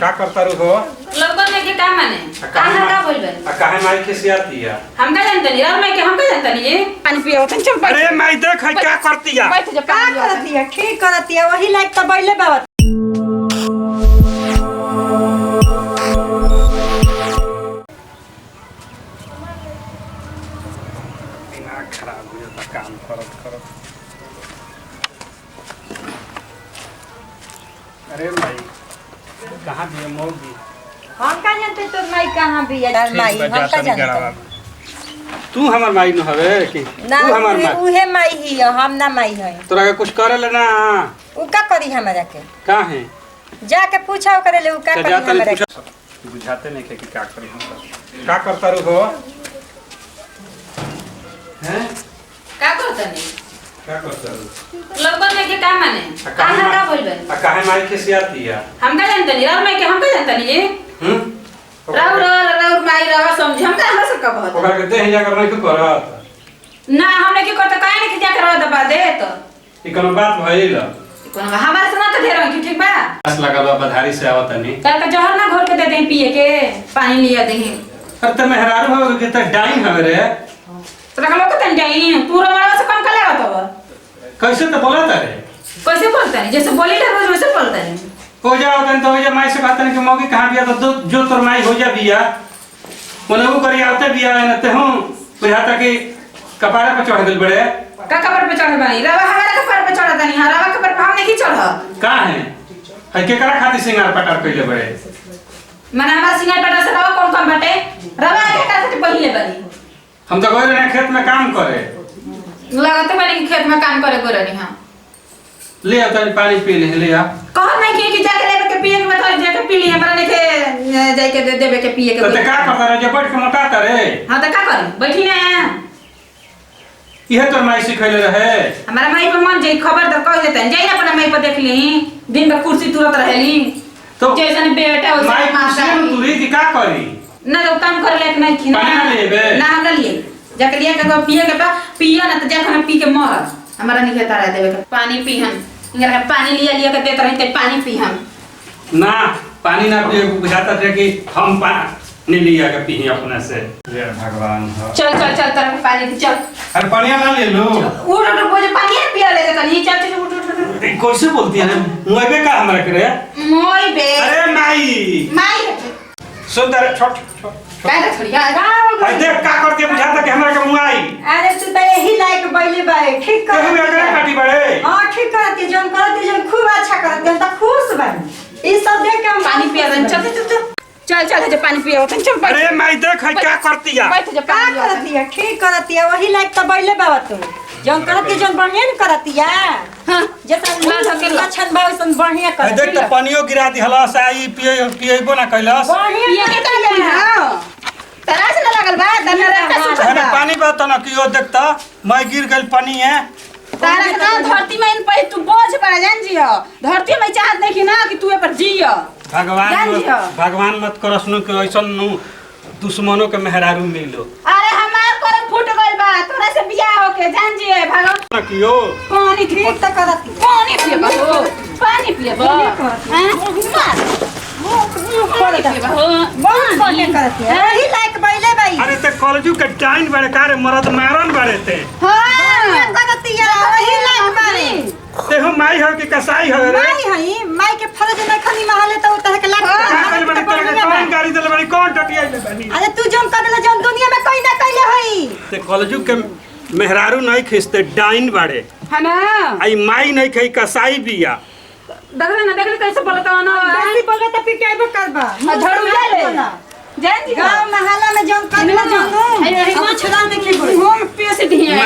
का करता रहो लोगन में के का माने कहां का बोलबे काहे माई के सियाती है हम का जानते नहीं और मैं के हम का जानते नहीं ये पानी पियो तन चल अरे माई देख है क्या करती है बैठ जा का करती है ठीक करती है वही लायक तो बैले बाबा दिमाग खराब हो जाता काम करत करत। अरे माई कहाँ भी है मोगी हम का जानते तो माई कहां भी है माई हम का जानते तू हमार माई न हवे कि ना तू हमार माई उहे माई ही है हम ना माई है तोरा के कुछ करे लेना उ का करी हमरा के का है जाके पूछा करे ले उ का करी हमरा के बुझाते नहीं कि क्या करी हम का करता रहो हैं का करता नहीं क्या करता रहो लोगन में के का माने कहां का बोलबे काहे माई के सियाती है हम का जानते नहीं और मैं के हम का जानते नहीं ये राउर माई रवा समझ हम का हमरा से का बहुत ओकरा के देह जाकर नहीं क्यों करत ना हमने के करता काहे नहीं जा कर दबा दे तो ई कोनो बात भइल कोन हमारे से ना तो ढेर की ठीक बा बस लगा बा बधारी से आवत नहीं कल का जहर ना घोर के दे दे पिए के पानी लिया दे अरे त मेहरारू हो के त डाइन हवे रे तो रखलो को तन जाई तू रवा से कम कले होत कैसे त बोलत रे कैसे बोलता है जैसे बोली ले रोज वैसे बोलता है हो जाओ तन तो हो जा माई से कहत नहीं कि मौगी कहां बिया तो जो तोर माई हो जा बिया मने वो करी आवते बिया न ते हूं बुझा तक कि कपारे पे चढ़ गेल बड़े का कपर पे चढ़ बानी रवा हमारा कपर पे चढ़ता नहीं रवा कपर पे हम नहीं चढ़ का है है केकरा खातिर सिंगार पटार कइले बड़े मने हमारा सिंगार पटा से रवा कौन कौन बाटे रवा के का से पहिले बनी हम तो गए रहे खेत में काम करे लगत बनी खेत में काम करे गोरनी हां ले आ तनी पानी पी ले आ कह नहीं कि जाके लेके के पिए के बता जाके पी लिए हमरा नहीं के जाके दे देबे के पिए के तो का करता रे जे बैठ के मोटाता रे हां तो का करी बैठी ना इहे तोर माई सिखैले रहे हमारा माई पे मन जे खबर द कह देतन जाई ना अपना माई पे देख ली दिन में कुर्सी तुरत रहेली तो जैसन बेटा वैसे माई माता कुर्सी में तुरी की का करी ना तो काम करे लायक नहीं खिना पानी ना लेबे ना हमरा लिए जाके लिया के पिए के बा पिया ना तो जाके हम पी के मर हमारा नहीं कहता रह देबे के पानी पी हम इनका पानी लिया के देत रहते पानी पी हम ना पानी ना पिए बुझाता थे कि हम पानी लिया के पी अपने से हे भगवान हो चल चल चल तरफ पानी पी चल अरे पानी ना ले लो उठ उठ बोझ पानी पिया ले कनी चल चल उठ उठ कैसे बोलती है मुएबे का हमरा करे मोई बे अरे माई माई सुंदर छोट छोट काय छोड़ी अरे देख का करती है बुझाता कि हमरा के मुआई अरे तू तो यही लायक बैले बाई ठीक कर केहू एकरे काटी बड़े हां ठीक करती जन करती जन खूब अच्छा करती हम तो खुश बनी ई सब देख के हम पानी पिया दे चल चल चल चल जे पानी पिया तन चल अरे माई देख है क्या करती है बैठ जा का पानी करती है ठीक करती है वही लायक तो बैले बाबा तू जन करती जन बढ़िया न करती है हां जैसा लक्षण भाव सन बढ़िया है करती देख तो पानियो गिरा दी हलस आई पिएबो ना कैलस बढ़िया पिए के का हां तरास न लगल बा दनरा का सुख अरे पानी बात ना कियो देखता मैं गिर गइल पानी है तारा के ना धरती में इन पे तू बोझ पड़ा जान जियो धरती में चाहत नहीं कि ना कि तू ए पर जियो भगवान मत करस नु कि ऐसन नु दुश्मनों के मेहरारू मिलो अरे हमार करम फूट गइल बा तोरा से बियाह होके जान जिए भगवान ना कियो पानी ठीक तो करती पानी पिए बा पानी पिए बा हां पानी पिए बा बहुत बढ़िया करती है वही लायक बैले बाई अरे ते कॉलेजू के टाइम बड़े कारे मरद मारन बड़े ते बढ़िया करती है वही लायक बाई ते हो माई हो कि कसाई हो रे माई हई माई के फर्ज न खनी महले तो तह के लाग का कर बड़ी तोरे के कौन गाड़ी देले बड़ी कौन टटिया ले बनी अरे तू जम कर ले जम दुनिया में कोई ना कइले हई ते कॉलेजू के मेहरारू नहीं खिसते डाइन बड़े है ना आई माई नहीं खई कसाई बिया देख ले कैसे बोलता ना बेसी बोले तो पिटाइबो करबा झड़ू ले जान जी गांव महल्ला में जम कर ले जम कुछ ना नहीं बोले हम पैसे दिए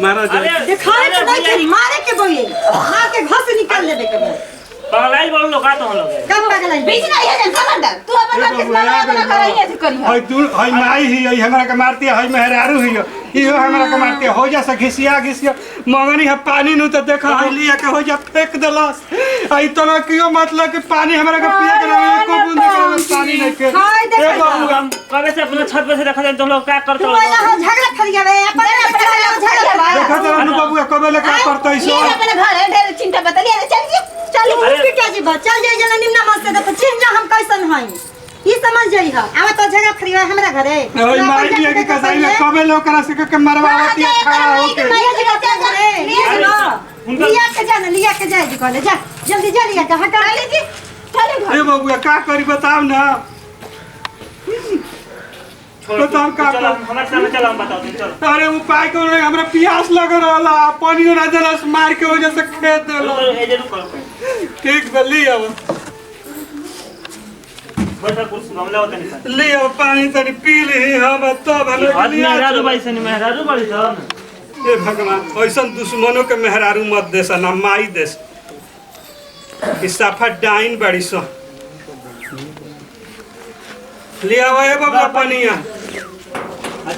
मारा जा दिखाए तो नहीं कि मारे के बोले मार के घर से निकाल लेबे के पगलाई बोल लो का तो लोग कब पगलाई बीच ना ये जन खबरदार तू अपन के बना बना कर ये करी हई तू हई माई ही हई हमरा के मारती है हई मेहरारू ही इहो हमरा के मारती है हो जा से घिसिया मंगनी है पानी नु तो देखा हई लिया के हो जा फेंक देलस हई तो ना कियो मतलब कि पानी हमरा के पिए के ना एको बूंद के पानी नहीं के ए बाबू हम कबे से अपने छत पे से देखा तो लोग क्या करते तू हो वाला हो झगड़ा फरिया बे अपन झगड़ा देखा तो अनु बाबू कबे ले का करतै सो ये अपने घर है ढेर चिंता बता लिया चल चल पिटा जी चल जाए जला निम्ना मस्त हई ई समझ जाई ह आवा तो जगह फ्री है हमरा घरे ओए माई भी के कसाई में कबे लोग करा से के मरवावती खड़ा होके लिया के जाए जी कहले जा जल्दी जा लिया के हटा ले जी चले घर ए बबुआ का करी बताओ ना बताओ का चलो हमारे सामने चलो हम बताओ चलो अरे वो पाई को हमरा प्यास लग रहला पानी ना जलस मार के वजह से खेत देलो ए जरूर करो ठीक बल्ली अब बैठा कुछ मामला होता नहीं ले अब पानी तनी पी ली हम तो भले आज मेहरारू भाई से मेहरारू बड़ी था ए भगवान ऐसन दुश्मनों के मेहरारू मत देस ना माई देस ई सफा डाइन बड़ी सो ले आओ ए बाबा पानिया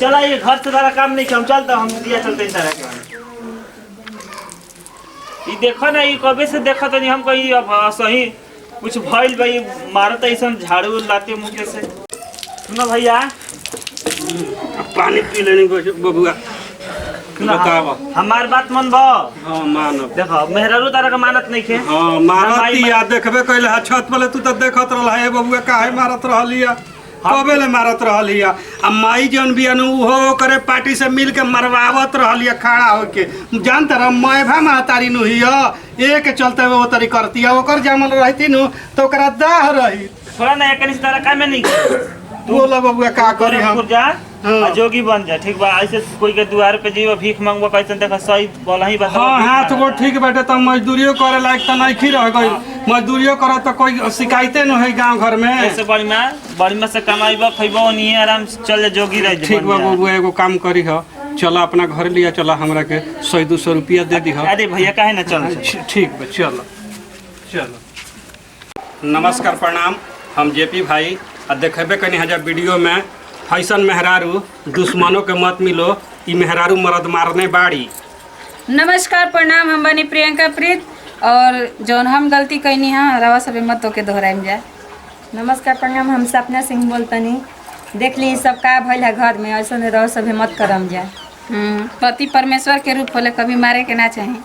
चला ये घर से सारा काम नहीं हम चलता हम दिया चलते हैं सारा के ये देखो ना ये कबे से देखो तो नहीं हम कहीं अब सही कुछ भइल भाई मारत ऐसा झाड़ू लाते मुके से सुनो भैया पानी पी लेनी बबुआ बताओ हमार बात मन बा हां मानब देखो मेहरारू तारा का मानत नहीं खे हां मारत या देखबे कइले छत पर तू त देखत रहल है बबुआ काहे मारत रहलिया कबे ले मारत रहलिया आ माई जौन बियानु उहो करे पार्टी से मिल के मरवावत रहलिया खड़ा होके जानत रह मैभा महतारी नु हिया एक चलते वो तरी करती है ओकर जामल रहती नु तो ओकरा दाह रही थोड़ा ना एक तारा काम में नहीं बोला बबुआ का करी हम जा हाँ। आ जोगी बन जा ठीक बा ऐसे कोई के द्वार पे जीव भीख मांगबो कैसे देखा सही बोला ही बता हाँ हाथ को ठीक बैठे तो मजदूरियों करे लायक तो नहीं खी रह गई मजदूरियों करे तो कोई शिकायते न है गांव घर में ऐसे बड़ी में से कमाईबो खइबो नहीं आराम से चल जा जोगी रह ठीक बा बबुआ एगो काम करी हो चला अपना घर लिया चला हमरा के 100-200 रुपया दे दी हो अरे भैया काहे ना चल ठीक बा चलो चलो नमस्कार प्रणाम हम जेपी भाई आ देखेबे कनी हजार वीडियो में फैशन मेहरारू दुश्मनों के मत मिलो ई मेहरारू मर्द मारने बाड़ी। नमस्कार प्रणाम हम बनी प्रियंका प्रीत और जौन हम गलती कैनी है रवा सब मत तो के दोहराइम जाए। नमस्कार प्रणाम हम सपना सिंह बोलतनी देख ली सब का भइल है घर में ऐसा रह सब मत करम जाए। पति परमेश्वर के रूप होले कभी मारे के ना चाहिए।